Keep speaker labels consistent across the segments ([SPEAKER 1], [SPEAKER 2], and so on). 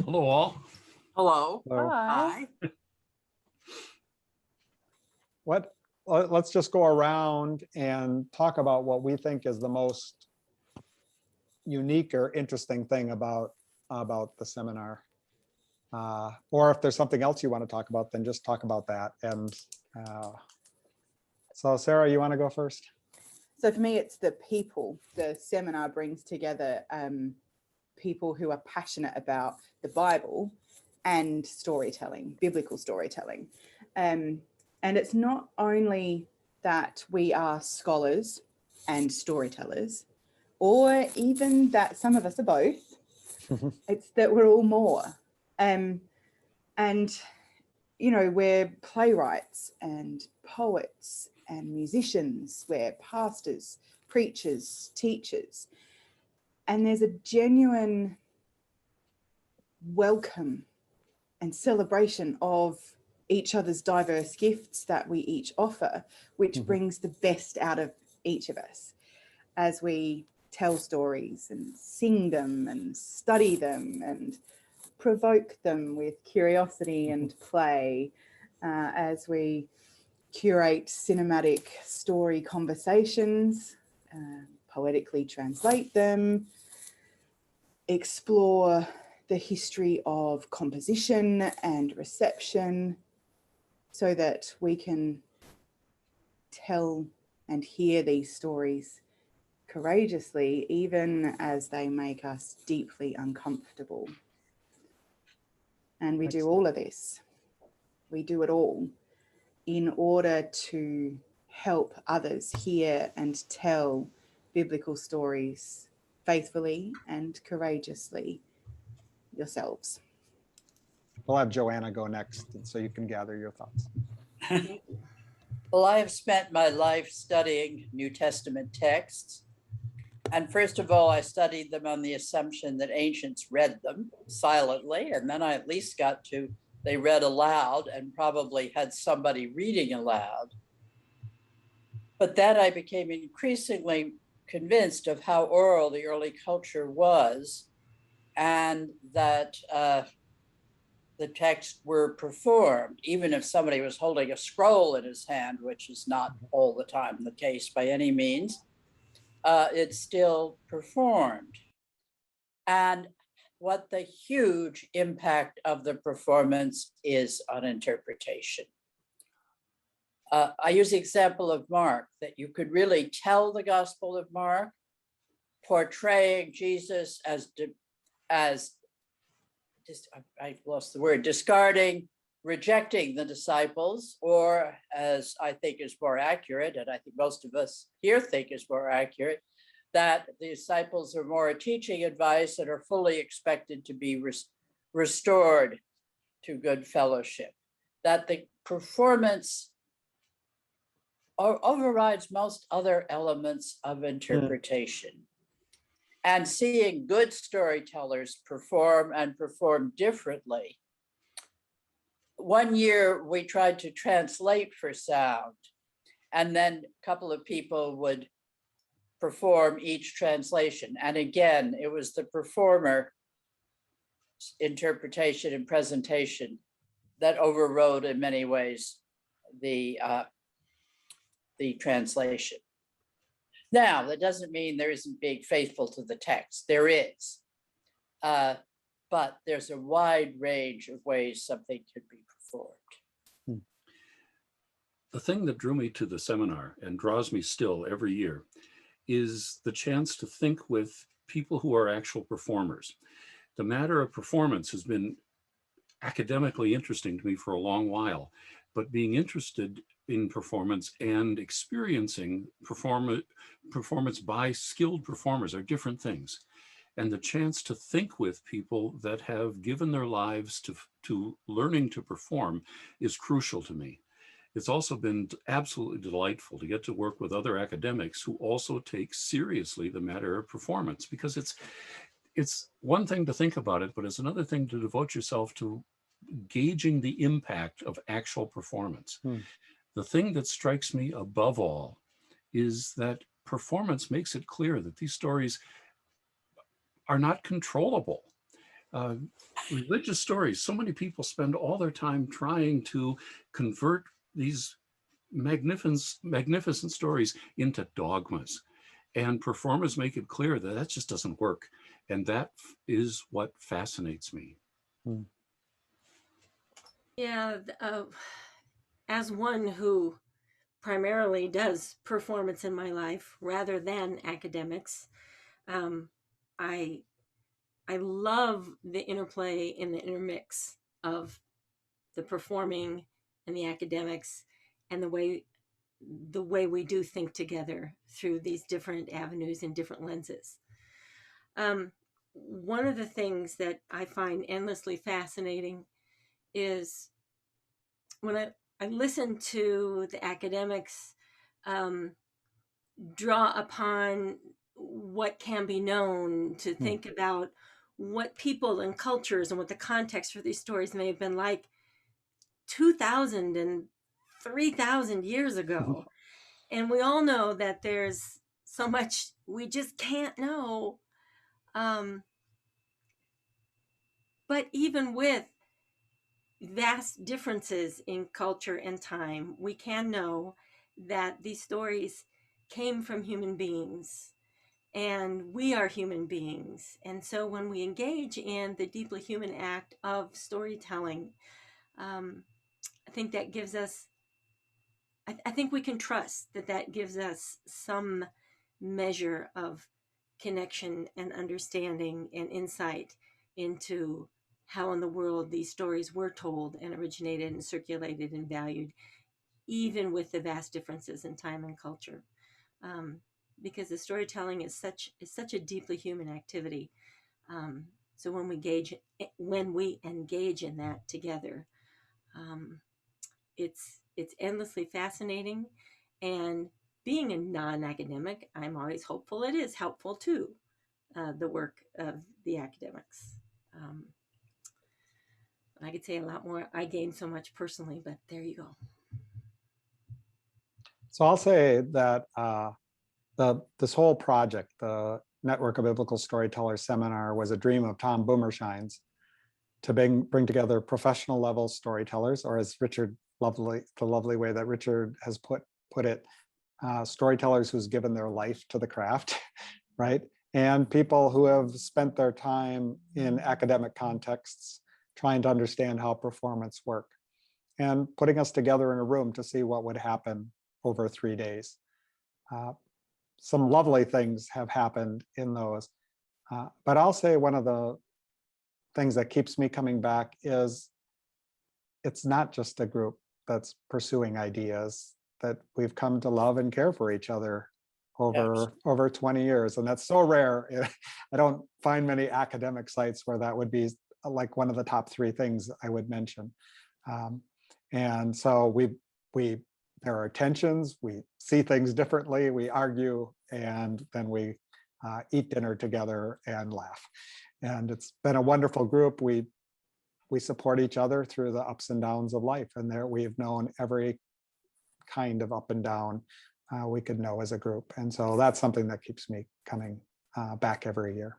[SPEAKER 1] Hello, all.
[SPEAKER 2] Hello.
[SPEAKER 3] So
[SPEAKER 2] Hi.
[SPEAKER 3] let's just go around and talk about what we think is the most unique or interesting thing about the seminar. Or if there's something else you want to talk about, then just talk about that. And so Sarah, you want to go first?
[SPEAKER 2] So for me, it's the people. The seminar brings together people who are passionate about the Bible and storytelling, biblical storytelling. And it's not only that we are scholars and storytellers, or even that some of us are both. It's that we're all more. And, you know, we're playwrights and poets and musicians, we're pastors, preachers, teachers. And there's a genuine welcome and celebration of each other's diverse gifts that we each offer, which brings the best out of each of us as we tell stories and sing them and study them and provoke them with curiosity and play, as we curate cinematic story conversations, poetically translate them, explore the history of composition and reception so that we can tell and hear these stories courageously, even as they make us deeply uncomfortable. And we do all of this. We do it all in order to help others hear and tell biblical stories faithfully and courageously yourselves.
[SPEAKER 3] We'll have Joanna go next, so you can gather your thoughts.
[SPEAKER 4] Well, I have spent my life studying New Testament texts. And first of all, I studied them on the assumption that ancients read them silently. And then I at least got to, they read aloud and probably had somebody reading aloud. But then I became increasingly convinced of how oral the early culture was, and that the texts were performed, even if somebody was holding a scroll in his hand, which is not all the time the case by any means, it's still performed. And what the huge impact of the performance is on interpretation. I use the example of Mark, that you could really tell the Gospel of Mark portraying Jesus as I lost the word, discarding, rejecting the disciples, or as I think is more accurate, and I think most of us here think is more accurate, that the disciples are more teaching advice and are fully expected to be restored to good fellowship. That the performance overrides most other elements of interpretation. And seeing good storytellers perform and perform differently. One year we tried to translate for sound, and then a couple of people would perform each translation. And again, it was the performer interpretation and presentation that overrode in many ways the translation. Now, that doesn't mean there isn't being faithful to the text. There is. But there's a wide range of ways something could be performed.
[SPEAKER 1] The thing that drew me to the seminar and draws me still every year is the chance to think with people who are actual performers. The matter of performance has been academically interesting to me for a long while, but being interested in performance and experiencing performance by skilled performers are different things. And the chance to think with people that have given their lives to learning to perform is crucial to me. It's also been absolutely delightful to get to work with other academics who also take seriously the matter of performance, because it's one thing to think about it, but it's another thing to devote yourself to gauging the impact of actual performance. The thing that strikes me above all is that performance makes it clear that these stories are not controllable. Uh, Religious stories. So many people spend all their time trying to convert these magnificent stories into dogmas. And performers make it clear that that just doesn't work. And that is what fascinates me.
[SPEAKER 3] Hmm.
[SPEAKER 5] Yeah, as one who primarily does performance in my life rather than academics, um, I I love the interplay and the intermix of the performing and the academics, and the way we do think together through these different avenues and different lenses. Um, One of the things that I find endlessly fascinating is when I listen to the academics um, draw upon what can be known, to think about what people and cultures and what the context for these stories may have been like 2,000 and 3,000 years ago. And we all know that there's so much we just can't know. Um, but even with vast differences in culture and time, we can know that these stories came from human beings, and we are human beings. And so when we engage in the deeply human act of storytelling, I think that gives us, I think we can trust that that gives us some measure of connection and understanding and insight into how in the world these stories were told and originated and circulated and valued, even with the vast differences in time and culture. Um, because the storytelling is such a deeply human activity. So when we engage in that together, um, it's endlessly fascinating. And being a non-academic, I'm always hopeful it is helpful too, the work of the academics. Um, I could say a lot more. I gained so much personally, but there you go.
[SPEAKER 3] So I'll say that this whole project, the Network of Biblical Storyteller seminar, was a dream of Tom Boomershine's to bring together professional level storytellers, or as the lovely way that Richard has put it, storytellers who's given their life to the craft, right? And people who have spent their time in academic contexts trying to understand how performance work, and putting us together in a room to see what would happen over 3 days. Some lovely things have happened in those. But I'll say one of the things that keeps me coming back is it's not just a group that's pursuing ideas, that we've come to love and care for each other over 20 years. And that's so rare. I don't find many academic sites where that would be like one of the top 3 things I would mention. And so there are tensions, we see things differently, we argue, and then we eat dinner together and laugh. And it's been a wonderful group. We support each other through the ups and downs of life. And there we have known every kind of up and down we could know as a group. And so that's something that keeps me coming back every year.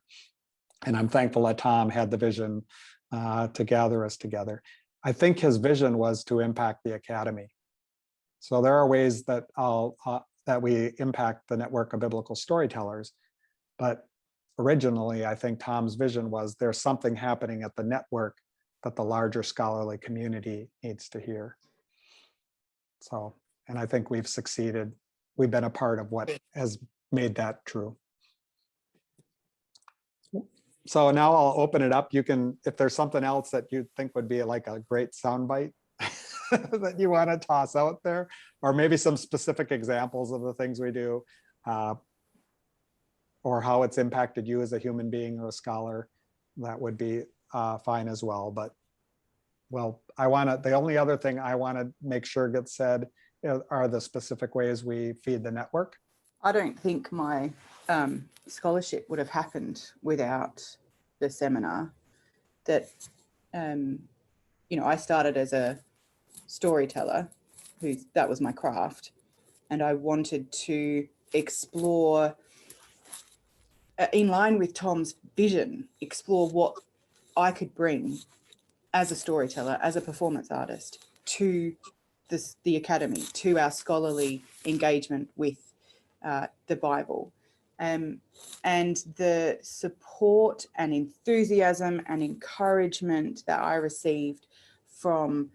[SPEAKER 3] And I'm thankful that Tom had the vision to gather us together. I think his vision was to impact the academy. So there are ways that that we impact the Network of Biblical Storytellers, but originally, I think Tom's vision was there's something happening at the network that the larger scholarly community needs to hear. So, and I think we've succeeded. We've been a part of what has made that true. So now I'll open it up. You can, if there's something else that you think would be like a great soundbite that you want to toss out there, or maybe some specific examples of the things we do, or how it's impacted you as a human being or a scholar, that would be fine as well. But well, the only other thing I want to make sure gets said are the specific ways we feed the network.
[SPEAKER 2] I don't think my scholarship would have happened without the seminar. That, I started as a storyteller, that was my craft, and I wanted to explore, in line with Tom's vision, explore what I could bring as a storyteller, as a performance artist, to the academy, to our scholarly engagement with the Bible. And the support and enthusiasm and encouragement that I received from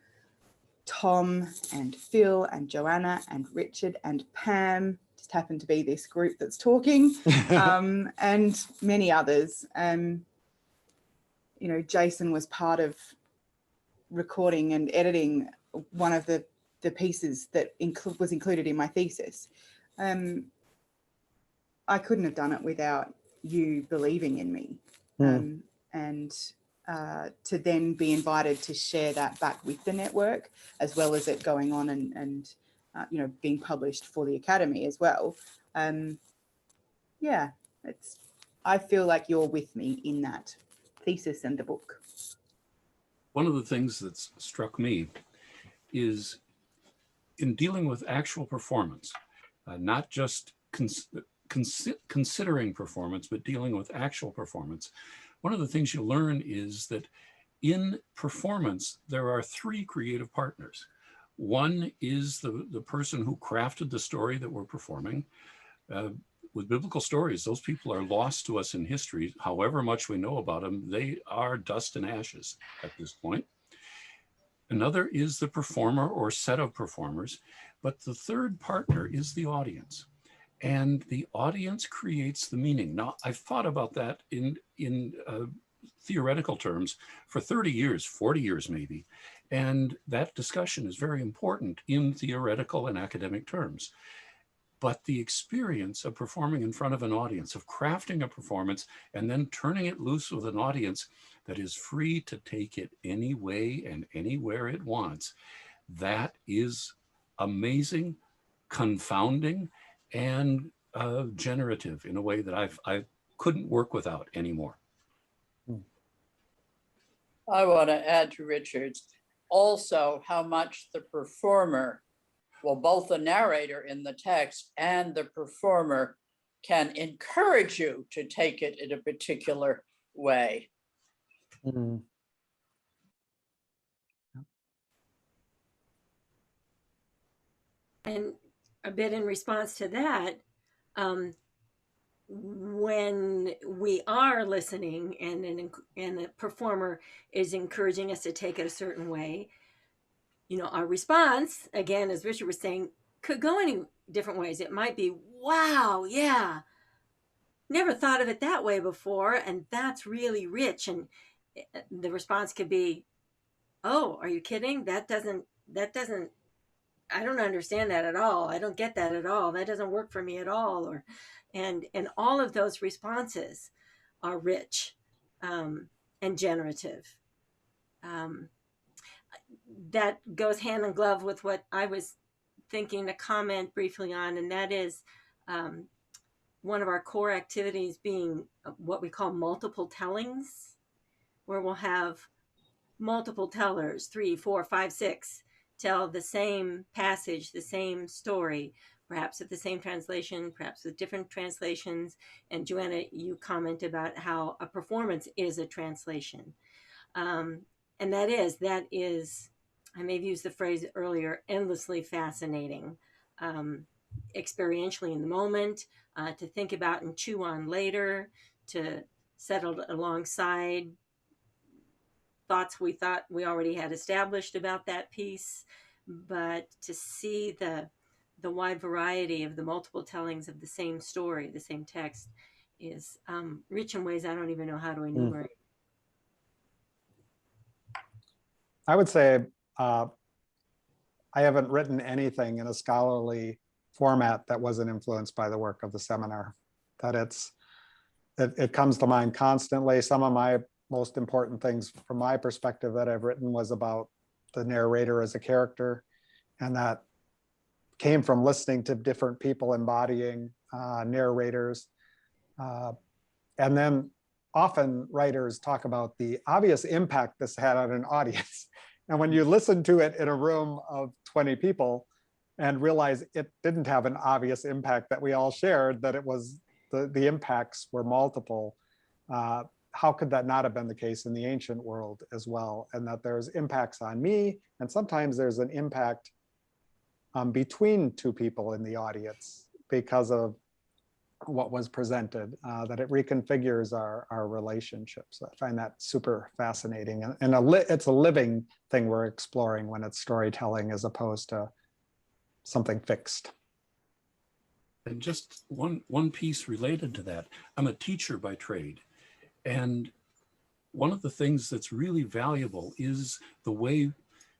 [SPEAKER 2] Tom and Phil and Joanna and Richard and Pam, just happened to be this group that's talking, and many others. Jason was part of recording and editing one of the pieces that was included in my thesis. I couldn't have done it without you believing in me. And to then be invited to share that back with the network, as well as it going on and being published for the academy as well. I feel like you're with me in that thesis and the book.
[SPEAKER 1] One of the things that's struck me is in dealing with actual performance, not just considering performance, but dealing with actual performance. One of the things you learn is that in performance, there are three creative partners. One is the person who crafted the story that we're performing. With biblical stories, those people are lost to us in history. However much we know about them, they are dust and ashes at this point. Another is the performer or set of performers, but the third partner is the audience. And the audience creates the meaning. Now, I've thought about that in theoretical terms for 30 years, 40 years maybe. And that discussion is very important in theoretical and academic terms. But the experience of performing in front of an audience, of crafting a performance and then turning it loose with an audience that is free to take it any way and anywhere it wants, that is amazing, confounding, and generative in a way that I couldn't work without anymore.
[SPEAKER 4] I want to add to Richard's also how much the performer, well, both the narrator in the text and the performer can encourage you to take it in a particular way.
[SPEAKER 5] And a bit in response to that, when we are listening and the performer is encouraging us to take it a certain way, our response, again, as Richard was saying, could go any different ways. It might be, wow, yeah, never thought of it that way before, and that's really rich. And the response could be, oh, are you kidding? That doesn't, I don't understand that at all. I don't get that at all. That doesn't work for me at all. And all of those responses are rich and generative. That goes hand in glove with what I was thinking to comment briefly on, and that is one of our core activities being what we call multiple tellings, where we'll have multiple tellers, 3, 4, 5, 6, tell the same passage, the same story, perhaps with the same translation, perhaps with different translations. And Joanna, you comment about how a performance is a translation. And that is, I may have used the phrase earlier, endlessly fascinating, experientially in the moment, to think about and chew on later, to settle alongside thoughts we thought we already had established about that piece, but to see the wide variety of the multiple tellings of the same story, the same text, is rich in ways I don't even know how to enumerate.
[SPEAKER 3] I would say I haven't written anything in a scholarly format that wasn't influenced by the work of the seminar. That it comes to mind constantly. Some of my most important things from my perspective that I've written was about the narrator as a character, and that came from listening to different people embodying narrators. And then often writers talk about the obvious impact this had on an audience. And when you listen to it in a room of 20 people and realize it didn't have an obvious impact that we all shared, that it was the impacts were multiple, how could that not have been the case in the ancient world as well? And that there's impacts on me, and sometimes there's an impact between two people in the audience because of what was presented, that it reconfigures our relationships. I find that super fascinating. And it's a living thing we're exploring when it's storytelling as opposed to something fixed.
[SPEAKER 1] And just one piece related to that, I'm a teacher by trade. And one of the things that's really valuable is the way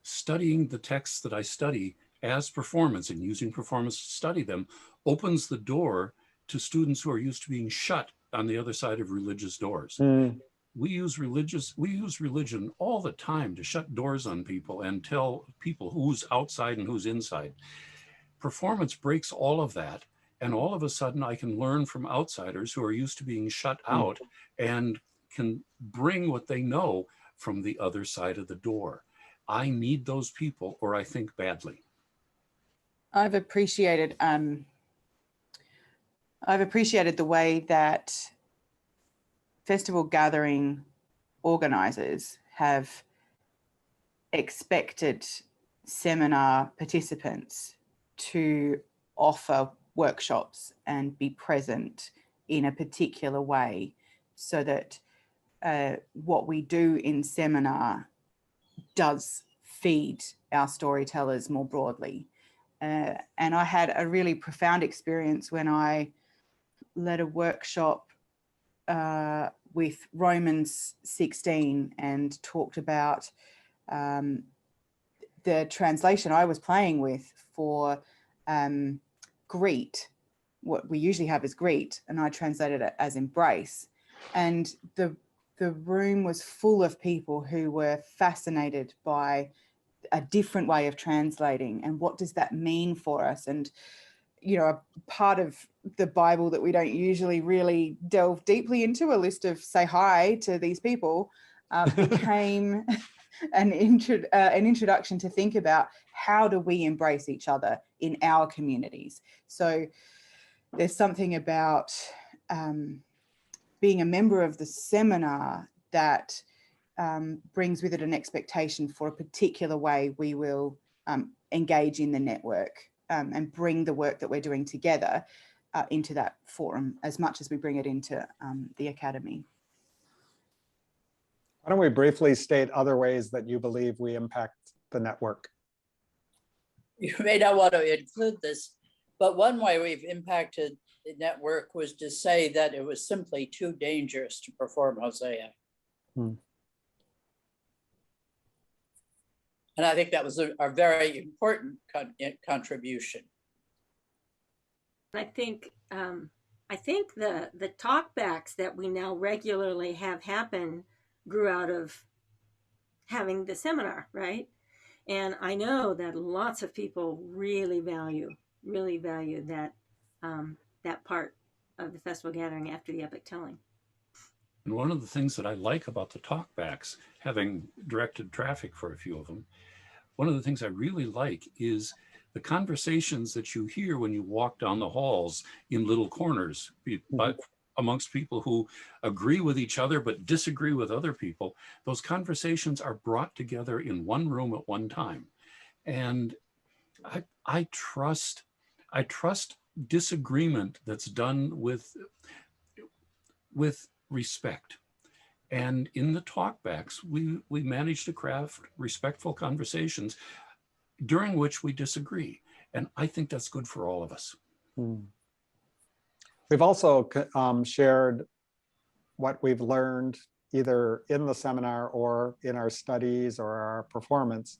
[SPEAKER 1] studying the texts that I study as performance and using performance to study them opens the door to students who are used to being shut on the other side of religious doors. We use religion all the time to shut doors on people and tell people who's outside and who's inside. Performance breaks all of that. And all of a sudden I can learn from outsiders who are used to being shut out and can bring what they know from the other side of the door. I need those people or I think badly.
[SPEAKER 2] I've appreciated the way that festival gathering organizers have expected seminar participants to offer workshops and be present in a particular way, so that what we do in seminar does feed our storytellers more broadly. And I had a really profound experience when I led a workshop with Romans 16 and talked about the translation I was playing with for greet. What we usually have is greet, and I translated it as embrace. And the room was full of people who were fascinated by a different way of translating and what does that mean for us. And you know, a part of the Bible that we don't usually really delve deeply into, a list of say hi to these people, became an introduction to think about how do we embrace each other in our communities. So there's something about being a member of the seminar that brings with it an expectation for a particular way we will engage in the network and bring the work that we're doing together into that forum as much as we bring it into the academy.
[SPEAKER 3] Why don't we briefly state other ways that you believe we impact the network?
[SPEAKER 4] You may not want to include this, but one way we've impacted the network was to say that it was simply too dangerous to perform Hosea. And I think that was a very important contribution.
[SPEAKER 5] I think the talkbacks that we now regularly have happen grew out of having the seminar, right? And I know that lots of people really value that that part of the festival gathering after the epic telling.
[SPEAKER 1] And one of the things that I like about the talkbacks, having directed traffic for a few of them, one of the things I really like is the conversations that you hear when you walk down the halls in little corners, but amongst people who agree with each other but disagree with other people. Those conversations are brought together in one room at one time. And I trust disagreement that's done with respect. And in the talkbacks, we manage to craft respectful conversations during which we disagree. And I think that's good for all of us.
[SPEAKER 3] We've also shared what we've learned either in the seminar or in our studies or our performance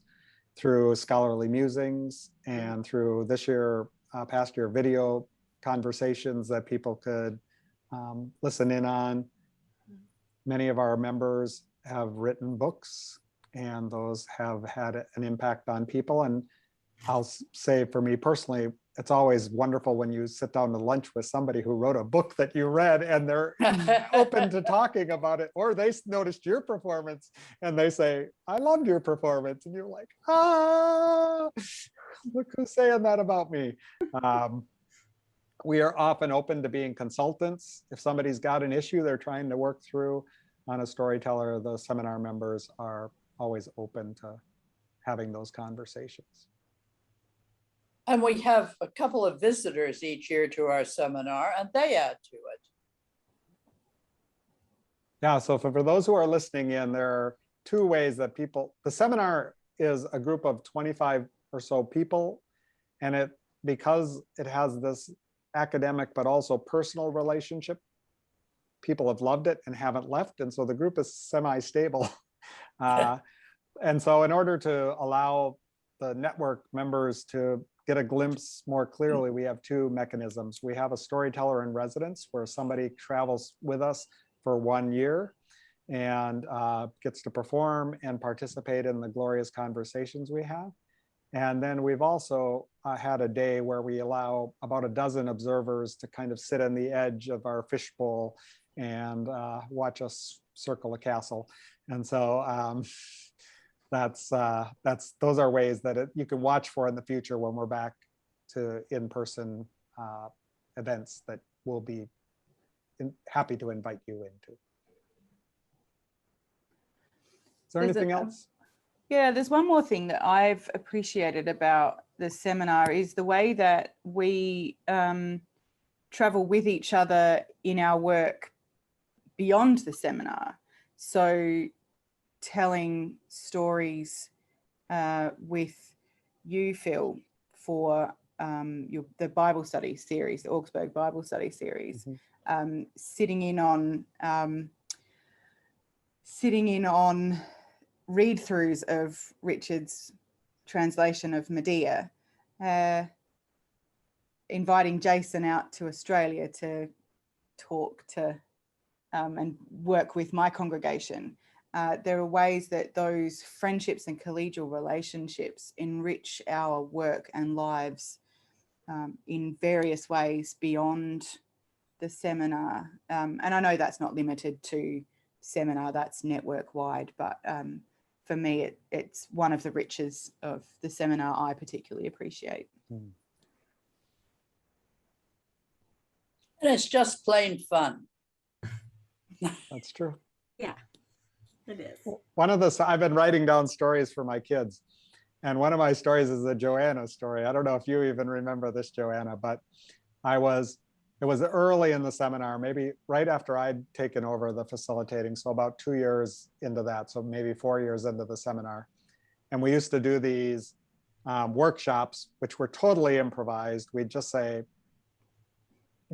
[SPEAKER 3] through scholarly musings and through this year, past year video conversations that people could listen in on. Many of our members have written books, and those have had an impact on people. And I'll say for me personally, it's always wonderful when you sit down to lunch with somebody who wrote a book that you read and they're open to talking about it, or they noticed your performance and they say, I loved your performance. And you're like, look who's saying that about me. We are often open to being consultants. If somebody's got an issue they're trying to work through, on a storyteller, the seminar members are always open to having those conversations.
[SPEAKER 4] And we have a couple of visitors each year to our seminar, and they add to it.
[SPEAKER 3] Yeah, so for those who are listening in, there are two ways that the seminar is a group of 25 or so people, and because it has this academic but also personal relationship, people have loved it and haven't left, and so the group is semi-stable. And so in order to allow the network members to get a glimpse more clearly, we have two mechanisms. We have a storyteller in residence where somebody travels with us for 1 year and gets to perform and participate in the glorious conversations we have. And then we've also had a day where we allow about a dozen observers to kind of sit on the edge of our fishbowl and watch us circle a castle. And so those are ways that you can watch for in the future when we're back to in-person events that we'll be happy to invite you into. Is there anything else?
[SPEAKER 2] Yeah, there's one more thing that I've appreciated about the seminar is the way that we travel with each other in our work beyond the seminar. So telling stories with you, Phil, for the Bible study series, the Augsburg Bible study series, sitting in on read-throughs of Richard's translation of Medea, inviting Jason out to Australia to talk to and work with my congregation. There are ways that those friendships and collegial relationships enrich our work and lives in various ways beyond the seminar. And I know that's not limited to seminar, that's network wide, but for me, it's one of the riches of the seminar I particularly appreciate.
[SPEAKER 4] And it's just plain fun.
[SPEAKER 3] That's true.
[SPEAKER 5] Yeah, it is.
[SPEAKER 3] I've been writing down stories for my kids. And one of my stories is the Joanna story. I don't know if you even remember this, Joanna, but it was early in the seminar, maybe right after I'd taken over the facilitating. So about 2 years into that. So maybe 4 years into the seminar. And we used to do these workshops, which were totally improvised. We'd just say,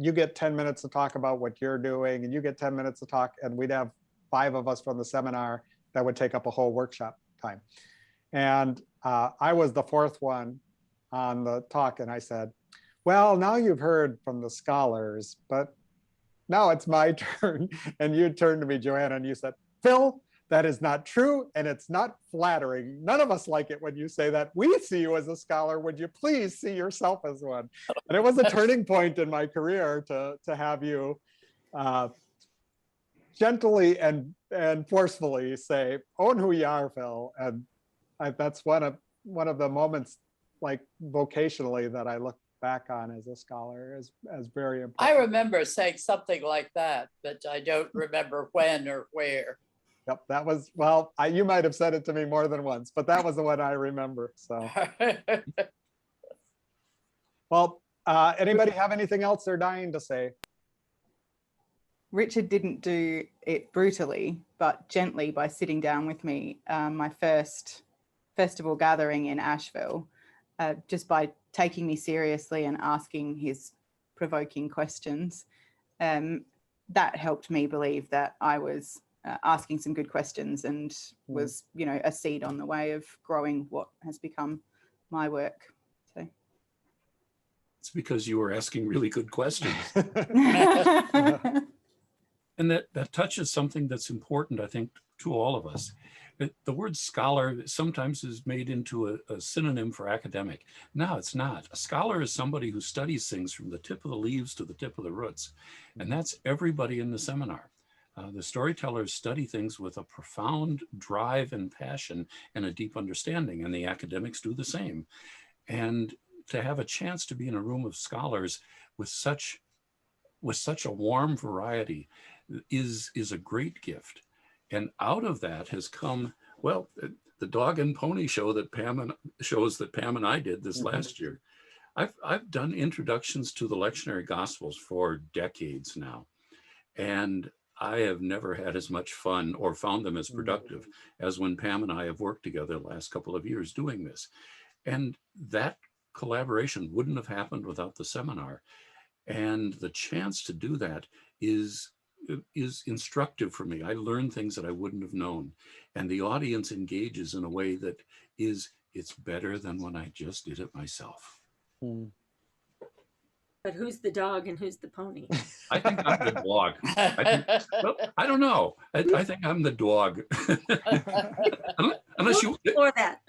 [SPEAKER 3] you get 10 minutes to talk about what you're doing, and you get 10 minutes to talk, and we'd have 5 of us from the seminar that would take up a whole workshop time. And I was the 4th one on the talk, and I said, well, now you've heard from the scholars, but now it's my turn. And you turned to me, Joanna, and you said, Phil, that is not true, and it's not flattering. None of us like it when you say that. We see you as a scholar. Would you please see yourself as one? And it was a turning point in my career to have you gently and forcefully say, own who you are, Phil. And that's one of the moments, like vocationally, that I look back on as a scholar as very important.
[SPEAKER 4] I remember saying something like that, but I don't remember when or where.
[SPEAKER 3] Yep, that was, well, you might have said it to me more than once, but that was the one I remember. So, well, anybody have anything else they're dying to say?
[SPEAKER 2] Richard didn't do it brutally, but gently by sitting down with me, my first festival gathering in Asheville, just by taking me seriously and asking his provoking questions. That helped me believe that I was asking some good questions and was, a seed on the way of growing what has become my work. So
[SPEAKER 1] It's because you were asking really good questions. And that touches something that's important, I think, to all of us. The word scholar sometimes is made into a synonym for academic. No, it's not. A scholar is somebody who studies things from the tip of the leaves to the tip of the roots. And that's everybody in the seminar. The storytellers study things with a profound drive and passion and a deep understanding, and the academics do the same. And to have a chance to be in a room of scholars with such a warm variety is a great gift. And out of that has come, well, the dog and pony shows that Pam and I did this last year. I've done introductions to the lectionary gospels for decades now, and I have never had as much fun or found them as productive as when Pam and I have worked together the last couple of years doing this. And that collaboration wouldn't have happened without the seminar. And the chance to do that is instructive for me. I learn things that I wouldn't have known. And the audience engages in a way that it's better than when I just did it myself.
[SPEAKER 5] But who's the dog and who's the pony?
[SPEAKER 1] I think I'm the dog. I don't know. I think I'm the dog. Unless you.
[SPEAKER 5] For that.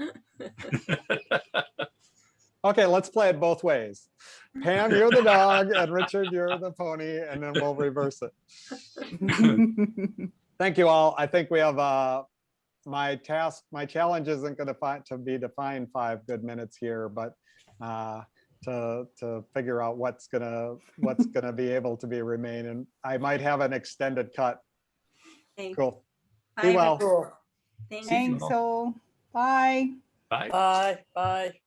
[SPEAKER 3] Okay, let's play it both ways. Pam, you're the dog, and Richard, you're the pony, and then we'll reverse it. Thank you all. I think we have my challenge isn't going to be to find 5 good minutes here, but to figure out what's gonna be able to be remain, and I might have an extended cut.
[SPEAKER 5] Okay.
[SPEAKER 3] Cool.
[SPEAKER 5] Bye,
[SPEAKER 3] Be well.
[SPEAKER 4] Cool.
[SPEAKER 5] Thank you.
[SPEAKER 2] Thanks all. Bye.
[SPEAKER 1] Bye.
[SPEAKER 4] Bye. Bye.